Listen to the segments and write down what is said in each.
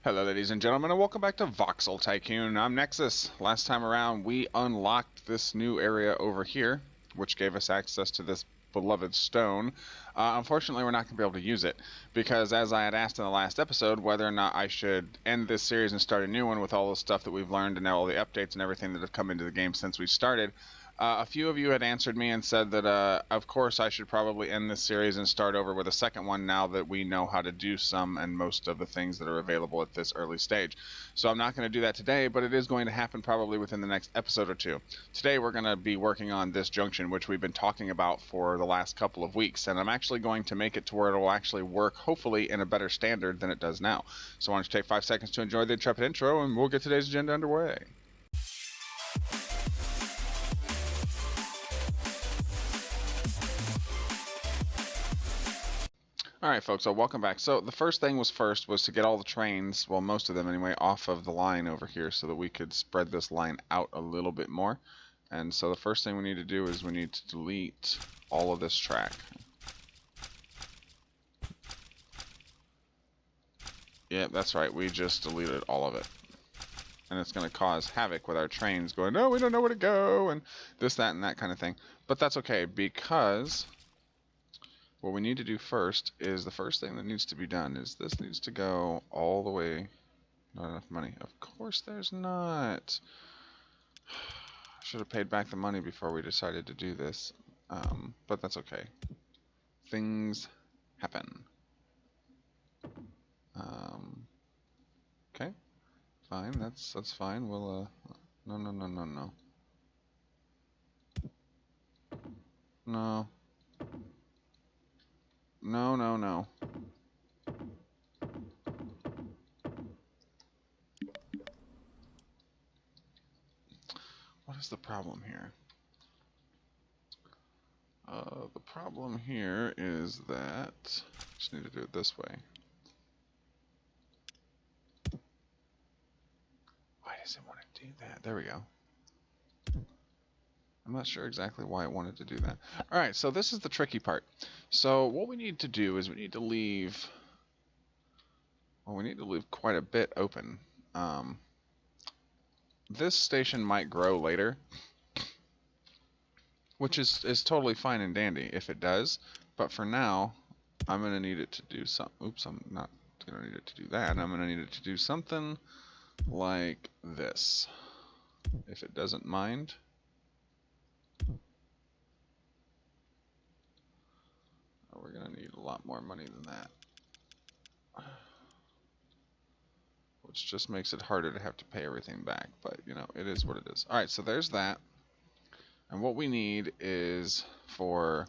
Hello ladies and gentlemen, and welcome back to Voxel Tycoon. I'm Nexxus. Last time around we unlocked this new area over here, which gave us access to this beloved stone. Unfortunately we're not going to be able to use it, because as I had asked in the last episode whether or not I should end this series and start a new one with all the stuff that we've learned and all the updates and everything that have come into the game since we started. A few of you had answered me and said that, of course, I should probably end this series and start over with a second one now that we know how to do some and most of the things that are available at this early stage. So I'm not going to do that today, but it is going to happen probably within the next episode or two. Today we're going to be working on this junction, which we've been talking about for the last couple of weeks, and I'm actually going to make it to where it will actually work, hopefully, in a better standard than it does now. So I want you to take 5 seconds to enjoy the intrepid intro, and we'll get today's agenda underway. Alright folks, so welcome back. So the first thing was to get all the trains, well most of them anyway, off of the line over here so that we could spread this line out a little bit more. And so the first thing we need to do is we need to delete all of this track. Yep, that's right, we just deleted all of it. And it's going to cause havoc with our trains going, no, we don't know where to go, and this, that, and that kind of thing. But that's okay, because what we need to do first is the first thing that needs to be done is this needs to go all the way. Not enough money. Of course there's not. Should have paid back the money before we decided to do this. But that's okay. Things happen. Okay. Fine. That's fine. We'll no. No. No. What is the problem here? The problem here is that I just need to do it this way. Why does it want to do that? There we go. I'm not sure exactly why it wanted to do that. Alright, so this is the tricky part. So what we need to do is we need to leave quite a bit open. This station might grow later, which is totally fine and dandy if it does, but for now I'm going to need it to do something. Oops, I'm not going to need it to do that. I'm going to need it to do something like this, if it doesn't mind. We're going to need a lot more money than that, which just makes it harder to have to pay everything back, but you know, it is what it is. Alright, so there's that. And what we need is for,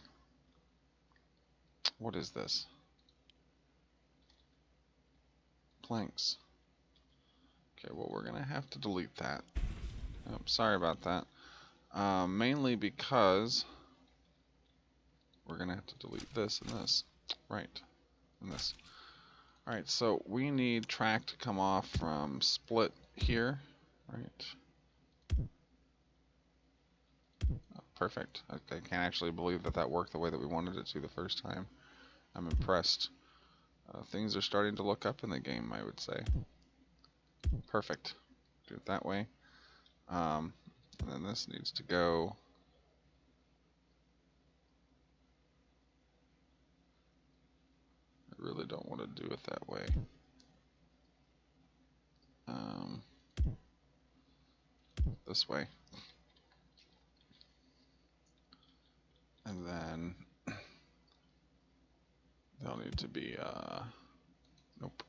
what is this? Planks. Okay, well we're going to have to delete that. Oh, sorry about that. Mainly because we're going to have to delete this and this. Right. And this. Alright, so we need track to come off from split here. Right. Oh, perfect. I can't actually believe that that worked the way that we wanted it to the first time. I'm impressed. Things are starting to look up in the game, I would say. Perfect. Do it that way. And then this needs to go. I really don't want to do it that way. This way. And then they'll need to be, nope.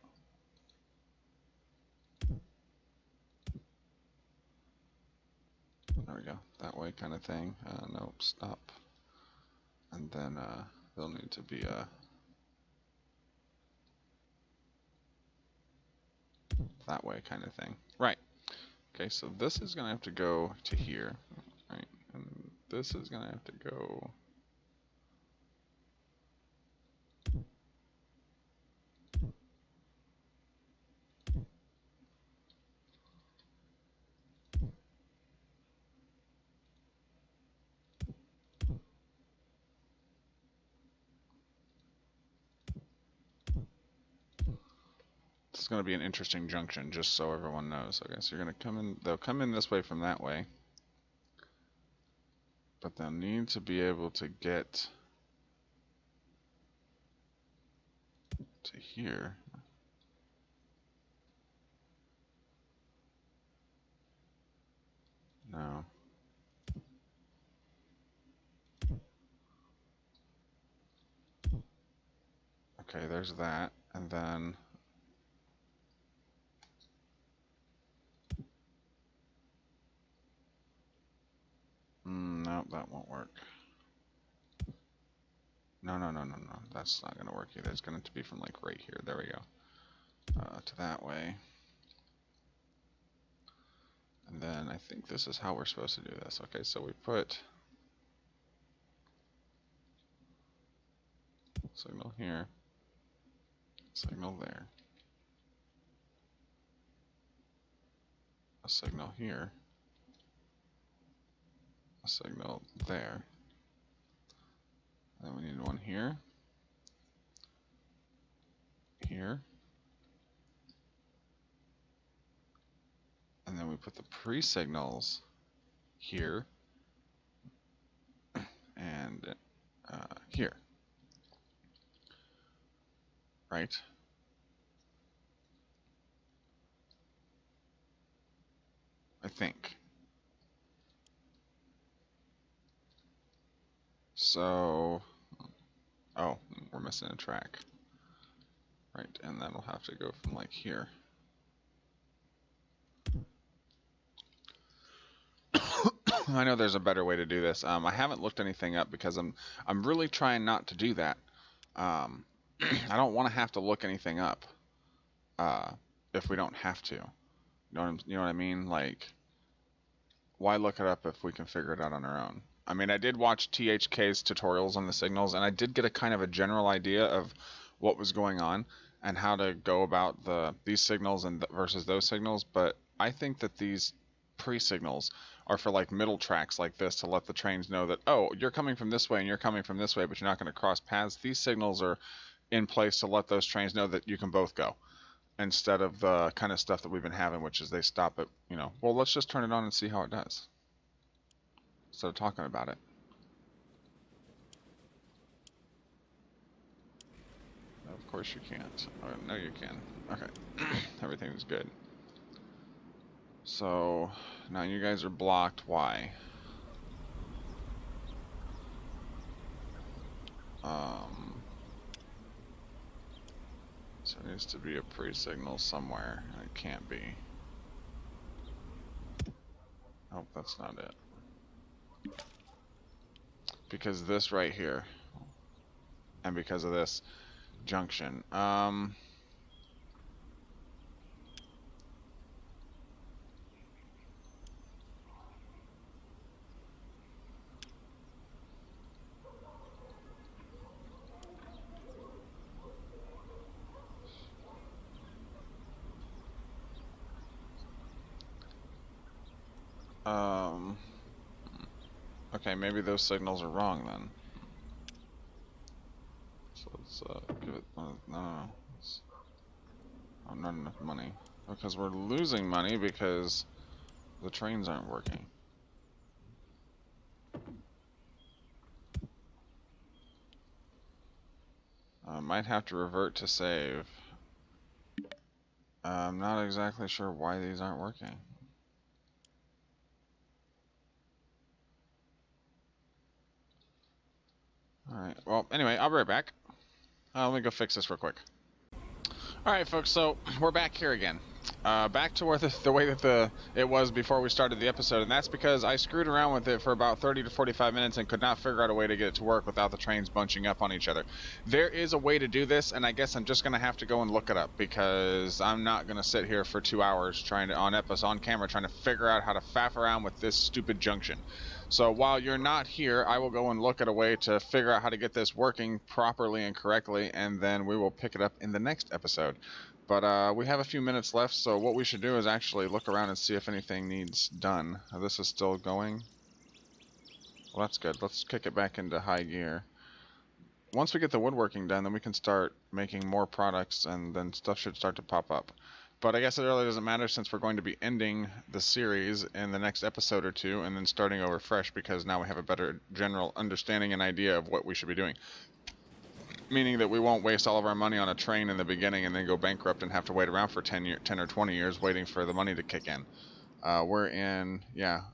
There we go. That way kind of thing. Nope, stop. And then they'll need to be that way kind of thing. Right. Okay, so this is going to have to go to here. Right. And this is going to have to go. is going to be an interesting junction, just so everyone knows. Okay, so you're going to come in, they'll come in this way from that way. But they'll need to be able to get to here. No. Okay, there's that, and then no, that won't work. No, that's not gonna work either. It's going to be from like right here. There we go. To that way. And then I think this is how we're supposed to do this. Okay, so we put signal here, signal there, a signal here, a signal there. Then we need one here, here, and then we put the pre-signals here and here, right? I think. So, oh, we're missing a track. Right, and that'll have to go from like here. I know there's a better way to do this. I haven't looked anything up because I'm really trying not to do that. I don't want to have to look anything up if we don't have to. You know what I mean? Like, why look it up if we can figure it out on our own? I mean, I did watch THK's tutorials on the signals, and I did get a kind of a general idea of what was going on and how to go about these signals and versus those signals. But I think that these pre-signals are for like middle tracks like this, to let the trains know that, oh, you're coming from this way and you're coming from this way, but you're not going to cross paths. These signals are in place to let those trains know that you can both go, instead of the kind of stuff that we've been having, which is they stop at, you know, well, let's just turn it on and see how it does, instead of talking about it. Of course you can't. Oh, no, you can. Okay. Everything's good. So, now you guys are blocked. Why? So it needs to be a pre-signal somewhere, and it can't be. Oh, that's not it. Because this right here, and because of this junction. Okay, maybe those signals are wrong then. So let's give it. No, not enough money, because we're losing money because the trains aren't working. Might have to revert to save. I'm not exactly sure why these aren't working. Alright, well, anyway, I'll be right back. Let me go fix this real quick. Alright, folks, so we're back here again. Back to where the way that it was before we started the episode, and that's because I screwed around with it for about 30 to 45 minutes and could not figure out a way to get it to work without the trains bunching up on each other. There is a way to do this, and I guess I'm just going to have to go and look it up, because I'm not going to sit here for 2 hours trying to, on camera, trying to figure out how to faff around with this stupid junction. So while you're not here, I will go and look at a way to figure out how to get this working properly and correctly, and then we will pick it up in the next episode. But we have a few minutes left, so what we should do is actually look around and see if anything needs done. This is still going. Well, that's good. Let's kick it back into high gear. once we get the woodworking done, then we can start making more products, and then stuff should start to pop up. But I guess it really doesn't matter, since we're going to be ending the series in the next episode or two and then starting over fresh, because now we have a better general understanding and idea of what we should be doing. Meaning that we won't waste all of our money on a train in the beginning and then go bankrupt and have to wait around for 10 or 20 years waiting for the money to kick in. We're in,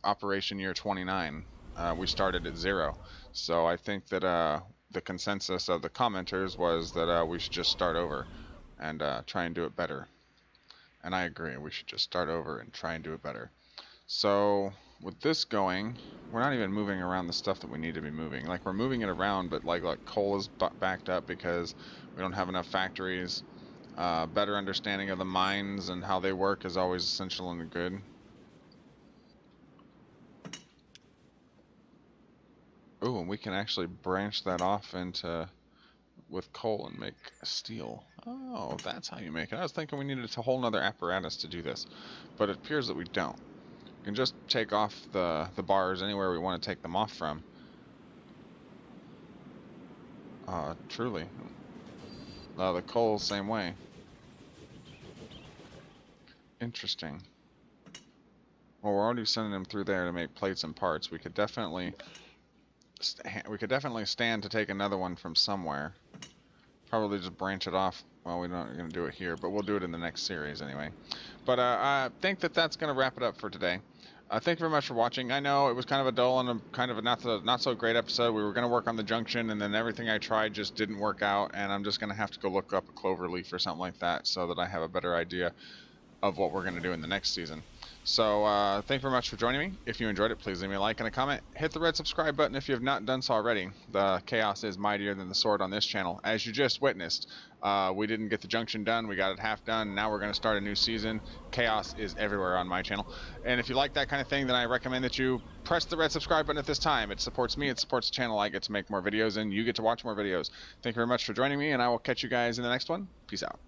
operation year 29. We started at 0. So I think that the consensus of the commenters was that we should just start over and try and do it better. And I agree, we should just start over and try and do it better. So with this going, we're not even moving around the stuff that we need to be moving. Like, we're moving it around, but like coal is backed up because we don't have enough factories. Better understanding of the mines and how they work is always essential and good. Oh, and we can actually branch that off into with coal and make steel. Oh, that's how you make it. I was thinking we needed a whole nother apparatus to do this, but it appears that we don't. We can just take off the bars anywhere we want to take them off from. Truly. The coal, same way. Interesting. Well, we're already sending them through there to make plates and parts. We could definitely stand to take another one from somewhere. Probably just branch it off. Well, we're not going to do it here, but we'll do it in the next series anyway. But I think that that's going to wrap it up for today. Thank you very much for watching. I know it was kind of a dull and a kind of a not so great episode. We were going to work on the junction, and then everything I tried just didn't work out, and I'm just going to have to go look up a clover leaf or something like that so that I have a better idea of what we're going to do in the next season. So thank you very much for joining me. If you enjoyed it, please leave me a like and a comment. Hit the red subscribe button if you have not done so already. The chaos is mightier than the sword on this channel. As you just witnessed, we didn't get the junction done. We got it half done. Now we're going to start a new season. Chaos is everywhere on my channel. And if you like that kind of thing, then I recommend that you press the red subscribe button at this time. It supports me. It supports the channel. I get to make more videos, and you get to watch more videos. Thank you very much for joining me, and I will catch you guys in the next one. Peace out.